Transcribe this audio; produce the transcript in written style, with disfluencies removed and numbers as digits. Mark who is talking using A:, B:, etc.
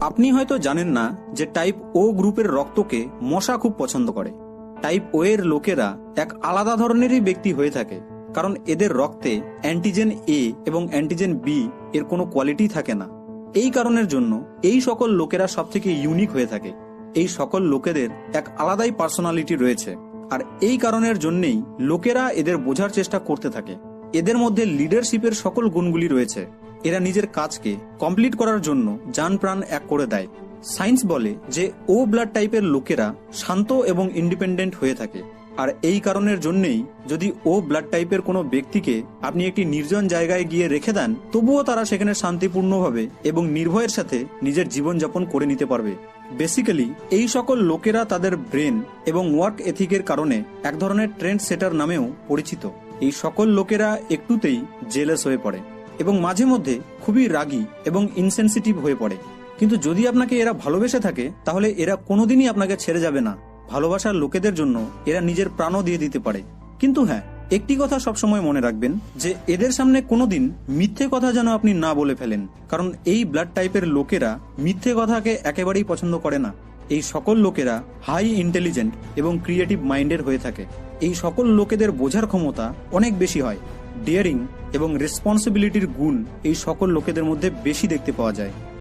A: আপনি হয়তো জানেন না যে টাইপ ও গ্রুপের রক্তকে মশা খুব পছন্দ করে। টাইপ ও এর লোকেরা এক আলাদা ধরনেরই ব্যক্তি হয়ে থাকে, কারণ এদের রক্তে অ্যান্টিজেন এ এবং অ্যান্টিজেন বি এর কোনো কোয়ালিটি থাকে না। এই কারণের জন্য এই সকল লোকেরা সবথেকে ইউনিক হয়ে থাকে। এই সকল লোকেদের এক আলাদাই পার্সোনালিটি রয়েছে, আর এই কারণের জন্যেই লোকেরা এদের বোঝার চেষ্টা করতে থাকে। এদের মধ্যে লিডারশিপের সকল গুণগুলি রয়েছে। এরা নিজের কাজকে কমপ্লিট করার জন্য জান প্রাণ এক করে দেয়। সায়েন্স বলে যে ও ব্লাড টাইপের লোকেরা শান্ত এবং ইন্ডিপেন্ডেন্ট হয়ে থাকে, আর এই কারণের জন্যেই যদি ও ব্লাড টাইপের কোনো ব্যক্তিকে আপনি একটি নির্জন জায়গায় গিয়ে রেখে দেন, তবুও তারা সেখানে শান্তিপূর্ণভাবে এবং নির্ভয়ের সাথে নিজের জীবনযাপন করে নিতে পারবে। বেসিক্যালি এই সকল লোকেরা তাদের ব্রেন এবং ওয়ার্ক এথিকের কারণে এক ধরনের ট্রেন্ড সেটার নামেও পরিচিত। এই সকল লোকেরা একটুতেই জেলাস হয়ে পড়ে এবং মাঝে মধ্যে খুবই রাগী এবং ইনসেনসিটিভ হয়ে পড়ে। কিন্তু যদি আপনাকে এরা ভালোবেসে থাকে, তাহলে এরা কোনোদিনই আপনাকে ছেড়ে যাবে না। ভালোবাসার লোকেদের জন্য এরা নিজের প্রাণও দিয়ে দিতে পারে। কিন্তু হ্যাঁ, একটি কথা সবসময় মনে রাখবেন যে এদের সামনে কোনোদিন মিথ্যে কথা যেন আপনি না বলে ফেলেন, কারণ এই ব্লাড টাইপের লোকেরা মিথ্যে কথাকে একেবারেই পছন্দ করে না। এই সকল লোকেরা হাই ইন্টেলিজেন্ট এবং ক্রিয়েটিভ মাইন্ডের হয়ে থাকে। এই সকল লোকেদের বোঝার ক্ষমতা অনেক বেশি হয়। ডিয়ারিং এবং রেসপন্সিবিলিটির গুণ এই সকল লোকেদের মধ্যে বেশি দেখতে পাওয়া যায়।